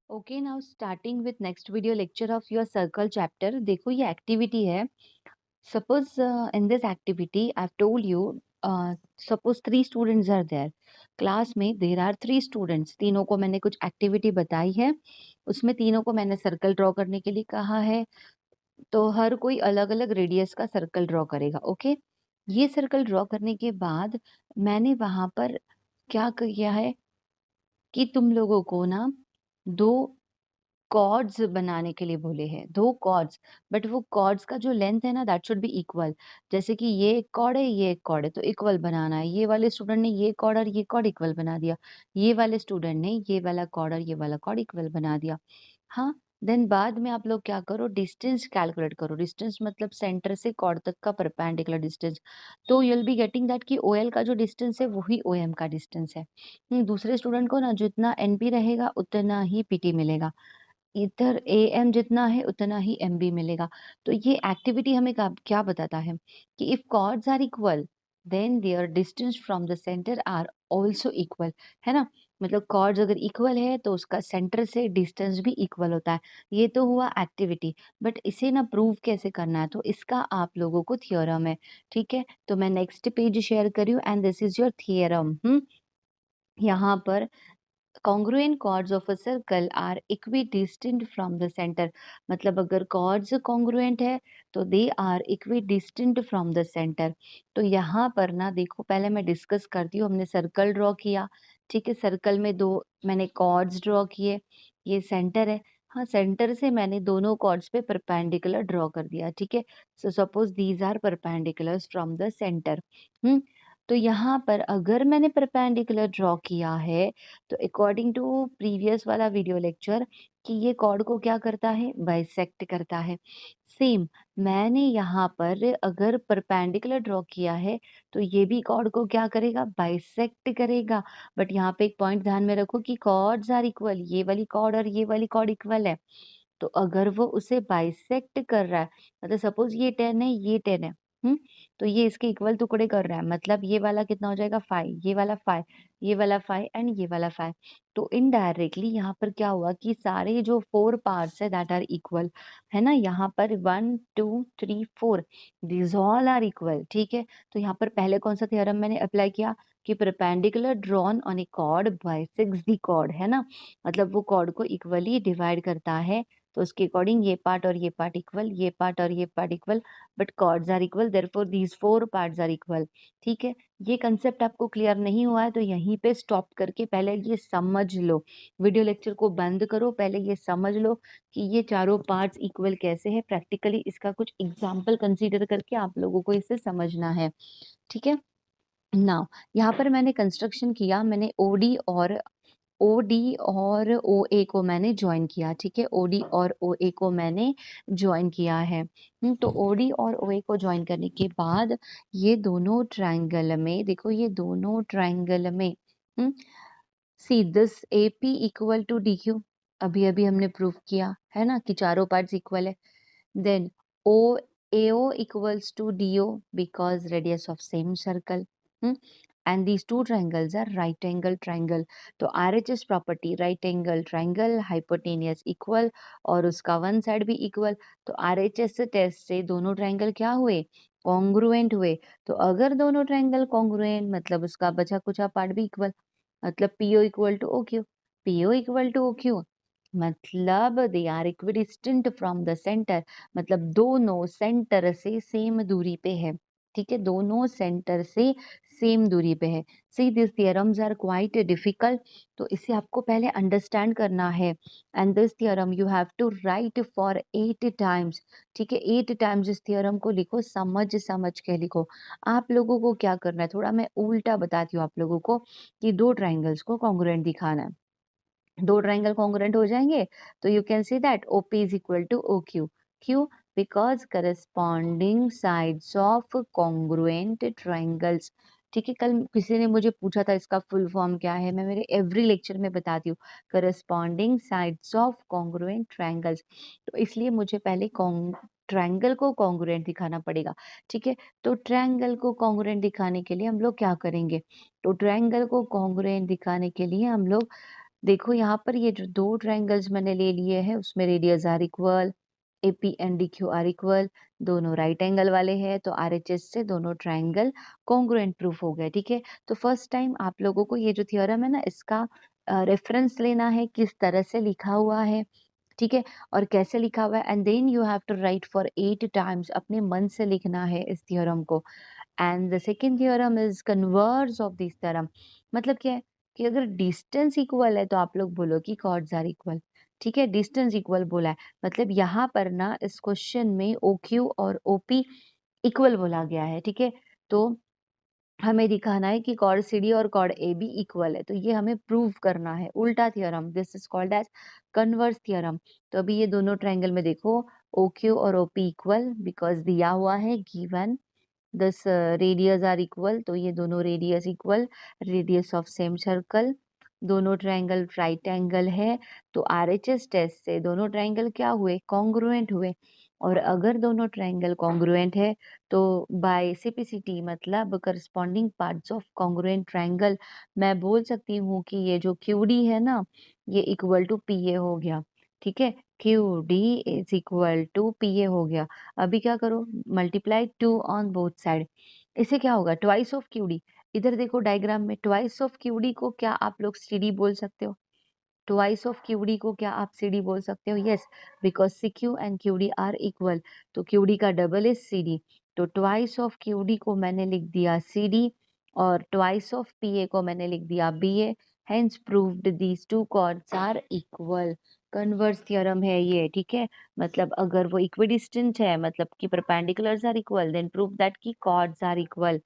Okay, now starting with next video lecture of your circle chapter. देखो ये activity है। Suppose in this activity I have told you, suppose 3 students are there class में। There are 3 students, तीनों को मैंने कुछ activity बताई है। उसमें तीनों को मैंने सर्कल ड्रॉ करने के लिए कहा है। तो हर कोई अलग अलग रेडियस का सर्कल ड्रॉ करेगा। ओके, ये सर्कल ड्रॉ करने के बाद मैंने वहां पर क्या किया है कि तुम लोगों को ना दो कॉर्ड्स बनाने के लिए बोले हैं, 2 कॉर्ड्स। बट वो कॉर्ड्स का जो लेंथ है ना, दैट शुड बी इक्वल। जैसे कि ये एक कॉर्ड है, ये एक कॉर्ड है, तो इक्वल बनाना है। ये वाले स्टूडेंट ने ये कॉर्ड और ये कॉर्ड इक्वल बना दिया। ये वाले स्टूडेंट ने ये वाला कॉर्ड और ये वाला कॉर्ड इक्वल बना दिया। हाँ, देन बाद में आप लोग क्या करो, डिस्टेंस कैलकुलेट करो। डिस्टेंस मतलब सेंटर से कॉर्ड तक का परपेंडिकुलर डिस्टेंस। तो you will be getting that कि ओएल का जो डिस्टेंस है वही ओएम का डिस्टेंस है। दूसरे स्टूडेंट को ना जितना एनपी रहेगा उतना ही पीटी मिलेगा। इधर एम जितना है उतना ही एमबी मिलेगा। तो ये एक्टिविटी हमें क्या बताता है कि if chords are equal then their distance from the centre are also equal, है ना। मतलब कॉर्ड्स अगर इक्वल है तो उसका सेंटर से डिस्टेंस भी इक्वल होता है। ये तो हुआ एक्टिविटी। बट इसे ना प्रूव कैसे करना है, तो इसका आप लोगों को थियोरम है। ठीक है, तो मैं नेक्स्ट पेज शेयर करी and this is your theorem. यहाँ पर congruent chords of a circle are equidistant from the center। मतलब अगर chords congruent है तो they are equidistant from the center। तो यहाँ पर ना देखो, पहले मैं डिस्कस करती हूँ। हमने सर्कल ड्रॉ किया, ठीक है। सर्कल में दो मैंने कॉर्ड्स ड्रॉ किए। ये सेंटर है। हाँ, सेंटर से मैंने दोनों कॉर्ड्स पे परपेंडिकुलर ड्रॉ कर दिया, ठीक है। So suppose these are perpendiculars from the centre. Hmm तो यहाँ पर अगर मैंने परपेंडिकुलर ड्रॉ किया है तो अकॉर्डिंग टू प्रीवियस वाला वीडियो लेक्चर कि ये कॉर्ड को क्या करता है, बाइसेक्ट करता है। सेम मैंने यहाँ पर अगर परपेंडिकुलर ड्रॉ किया है तो ये भी कॉर्ड को क्या करेगा, बाइसेक्ट करेगा। बट यहाँ पे एक पॉइंट ध्यान में रखो कि कॉर्ड्स आर इक्वल। ये वाली कॉर्ड और ये वाली कॉर्ड इक्वल है। तो अगर वो उसे बाइसेक्ट कर रहा है, मतलब सपोज ये 10 है, ये 10 है। हम्म तो ये इसके इक्वल टुकड़े कर रहा है। मतलब ये वाला कितना हो जाएगा, 5, ये वाला 5, ये वाला 5 एंड ये वाला 5। तो इनडायरेक्टली यहाँ पर क्या हुआ कि सारे जो 4 पार्ट्स है दैट आर इक्वल, है ना। यहाँ पर 1 2 3 4 दिस ऑल आर इक्वल, ठीक है। तो यहाँ पर पहले कौन सा थ्योरम मैंने अप्लाई किया कि perpendicular drawn on a chord bisects the chord, है ना। मतलब वो कॉर्ड को इक्वली डिवाइड करता है। तो उसके अकॉर्डिंग ये पार्ट और ये पार्ट इक्वल, ये पार्ट और ये part equal. But chords are equal, therefore these 4 parts are equal. ठीक है, ये कंसेप्ट आपको क्लियर नहीं हुआ है तो यहीं पे स्टॉप करके पहले ये समझ लो। वीडियो लेक्चर को बंद करो, पहले ये समझ लो कि ये चारों पार्ट्स इक्वल कैसे है। प्रैक्टिकली इसका कुछ एग्जाम्पल कंसीडर करके आप लोगों को इसे समझना है, ठीक है। नाउ यहाँ पर मैंने कंस्ट्रक्शन किया। मैंने ओडी और ओ ए को मैंने ज्वाइन किया, ठीक है। ओडी और ओ ए को मैंने ज्वाइन किया है। तो ओडी और ओ ए को ज्वाइन करने के बाद ये दोनों ट्रायंगल में, देखो ये दोनों ट्रायंगल में see this A P equal to D Q. अभी अभी हमने प्रूव किया है ना कि चारों पार्ट्स इक्वल है। Then O AO equals to DO because radius of same circle. And these two triangles are right angle triangle. तो RHS property right angle triangle hypotenuse equal और उसका वन साइड भी इक्वल। तो RHS test से दोनों triangle क्या हुए, congruent हुए। तो अगर दोनों ट्रायंगल कॉन्ग्रुएंट मतलब उसका बचा कुचा पार्ट भी इक्वल। मतलब PO equal to OQ। PO equal to OQ मतलब they are equidistant from the centre. मतलब दोनों सेंटर से सेम दूरी पे है, ठीक है। दोनों सेंटर से सेम दूरी पे है। See this theorems are quite difficult. तो इसे आपको पहले अंडरस्टैंड करना है। And this theorem you have to write for 8 times, ठीक है। 8 टाइम्स इस थियरम को लिखो, समझ समझ के लिखो। आप लोगों को क्या करना है, थोड़ा मैं उल्टा बताती हूँ आप लोगों को कि दो ट्राइंगल्स को कॉन्ग्रुएंट दिखाना है। दो ट्राइंगल कॉन्ग्रुएंट हो जाएंगे तो you can see that OP is equal to OQ। क्यों? Because corresponding sides of congruent triangles. ठीक है, कल किसी ने मुझे पूछा था इसका फुल फॉर्म क्या है, मैं मेरे एवरी लेक्चर में बताती हूँ, corresponding sides of congruent triangles. तो इसलिए मुझे पहले ट्रायंगल को कॉन्ग्रुएंट दिखाना पड़ेगा, ठीक है। तो ट्रायंगल को कॉन्ग्रुएंट दिखाने के लिए हम लोग क्या करेंगे, तो ट्रायंगल को कॉन्ग्रुएंट दिखाने के लिए हम लोग देखो यहाँ पर ये जो 2 ट्रायंगल्स मैंने ले लिए हैं उसमें radius are equal, AP and DQ are equal, दोनों राइट एंगल वाले हैं तो आरएचएस से दोनों ट्रायंगल कॉन्ग्रुएंट प्रूफ हो गए, ठीक है? तो फर्स्ट टाइम आप लोगों को ये जो थ्योरम है ना इसका रेफरेंस लेना है, किस तरह से लिखा हुआ है, ठीक है? और कैसे लिखा हुआ है and then you have to write for 8 times, अपने मन से लिखना है इस थ्योरम को। And the second theorem is converse of this theorem. मतलब क्या है कि अगर डिस्टेंस इक्वल है तो आप लोग बोलो कि कॉर्ड्स आर इक्वल, ठीक है? डिस्टेंस इक्वल बोला है मतलब यहाँ पर ना इस क्वेश्चन में OQ और OP इक्वल बोला गया है, ठीक है? तो हमें दिखाना है कि कॉर्ड CD और कॉर्ड AB इक्वल है, तो ये हमें प्रूव करना है। उल्टा theorem, this is called as converse theorem. तो अभी ये दोनों ट्रायंगल में देखो OQ और OP इक्वल बिकॉज दिया हुआ है गिवन दस रेडियस आर इक्वल, तो ये दोनों radius equal, radius of same circle, दोनों ट्रायंगल राइट एंगल है, तो आरएचएस टेस्ट से दोनों ट्रायंगल क्या हुए? कॉन्ग्रुएंट हुए। और अगर दोनों ट्रायंगल कॉन्ग्रुएंट है तो बाय सिपिसिटी मतलब corresponding parts of congruent triangle मैं बोल सकती हूँ कि ये जो QD है ना ये इक्वल टू PA हो गया, ठीक है? QD is equal to PA हो गया। अभी क्या करो? Multiply 2 on both side. इससे क्या होगा? Twice of QD। इधर देखो डायग्राम में ट्वाइस ऑफ QD को क्या आप लोग CD बोल सकते हो? ट्वाइस ऑफ QD को क्या आप CD बोल सकते हो? Yes, because CQ and QD are equal, तो QD का डबल इज CD। तो ट्वाइस ऑफ QD को मैंने लिख दिया CD और ट्वाइस ऑफ PA को मैंने लिख दिया BA। Hence proved these two chords are equal. Converse theorem है ये, ठीक है? मतलब अगर वो इक्विडिस्टेंट है मतलब कि perpendiculars are equal then prove that की कॉर्ड्स आर इक्वल।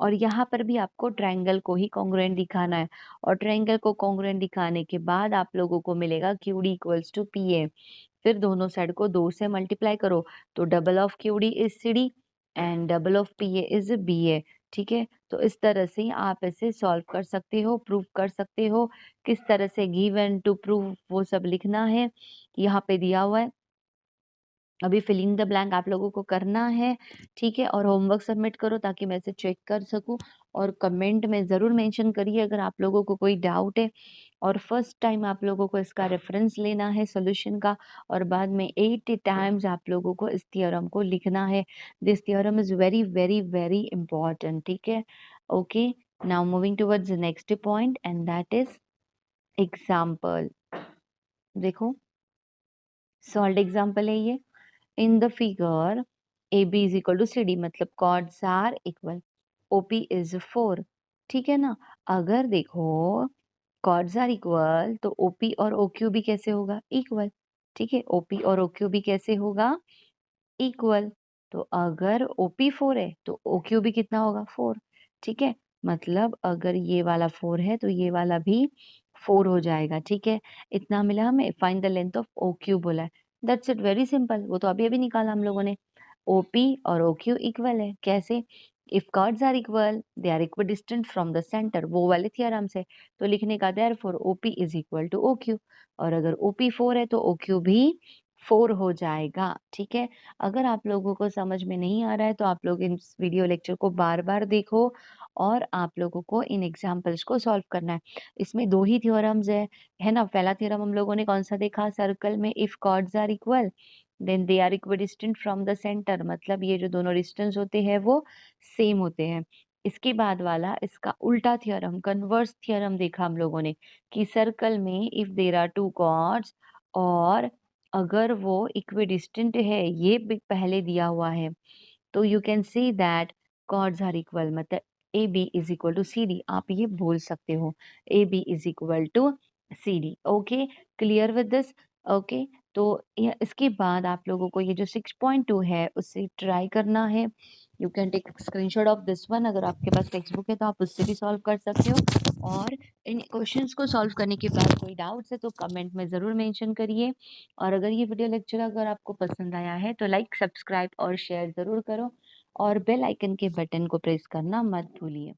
और यहाँ पर भी आपको ट्रायंगल को ही कॉन्ग्रुएंट दिखाना है और ट्रायंगल को कॉन्ग्रुएंट दिखाने के बाद आप लोगों को मिलेगा QD इक्वल्स टू PA। फिर दोनों साइड को 2 से मल्टीप्लाई करो तो double of QD is CD and double of PA is BA, ठीक है? तो इस तरह से आप इसे सॉल्व कर सकते हो, प्रूव कर सकते हो। किस तरह से गिवन टू प्रूव वो सब लिखना है यहाँ पे दिया हुआ है। अभी फिलिंग द ब्लैंक आप लोगों को करना है, ठीक है? और होमवर्क सबमिट करो ताकि मैं इसे चेक कर सकूं और कमेंट में ज़रूर मेंशन करिए अगर आप लोगों को कोई डाउट है। और फर्स्ट टाइम आप लोगों को इसका रेफरेंस लेना है सॉल्यूशन का और बाद में 8 टाइम्स आप लोगों को इस थ्योरम को लिखना है। This theorem is very very very important, ठीक है? Okay, now moving towards the next point and that is example. देखो सॉल्व एग्जाम्पल है ये। In the figure AB is equal to CD मतलब chords are equal, OP is 4, ठीक है ना? अगर देखो कॉर्ड्स आर इक्वल तो OP और OQ भी कैसे होगा? इक्वल, ठीक है? OP और OQ भी कैसे होगा? इक्वल। तो अगर OP 4 है तो OQ भी कितना होगा? 4, ठीक है? मतलब अगर ये वाला 4 है तो ये वाला भी 4 हो जाएगा, ठीक है? इतना मिला हमें। Find the length of OQ बोला है। That's it, very simple. वो तो अभी अभी निकाला हम लोगों ने। OP और OQ इक्वल है, कैसे? If chords are equal they are equidistant from the centre, वो वाले थ्योरम से। तो लिखने का therefore OP is equal to OQ। और अगर OP 4 है तो OQ भी 4 हो जाएगा, ठीक है? अगर आप लोगों को समझ में नहीं आ रहा है तो आप लोग इस वीडियो लेक्चर को बार-बार देखो और आप लोगों को इन एग्जांपल्स को सॉल्व करना है। इसमें 2 ही थ्योरम्स है ना? पहला थ्योरम हम लोगों ने कौन-सा देखा? सर्कल में if chords are equal then they are equidistant from the centre, मतलब ये जो दोनों डिस्टेंस होते हैं वो सेम होते हैं। इसके बाद वाला इसका उल्टा थ्योरम, कन्वर्स थ्योरम देखा हम लोगों ने कि सर्कल में इफ देयर आर 2 कॉर्ड्स और अगर वो इक्विडिस्टेंट है, ये पहले दिया हुआ है, तो you can say that chords are equal मतलब AB is equal to CD, आप ये बोल सकते हो AB is equal to CD। Okay, clear with this? Okay, तो इसके बाद आप लोगों को ये जो 6.2 है उससे ट्राई करना है। You can take screenshot of this one. अगर आपके पास टेक्स्ट बुक है तो आप उससे भी सॉल्व कर सकते हो। और इन क्वेश्चंस को सॉल्व करने के बाद कोई डाउट्स है तो कमेंट में ज़रूर मेंशन करिए। और अगर ये वीडियो लेक्चर अगर आपको पसंद आया है तो लाइक, सब्सक्राइब और शेयर ज़रूर करो और बेल आइकन के बटन को प्रेस करना मत भूलिए।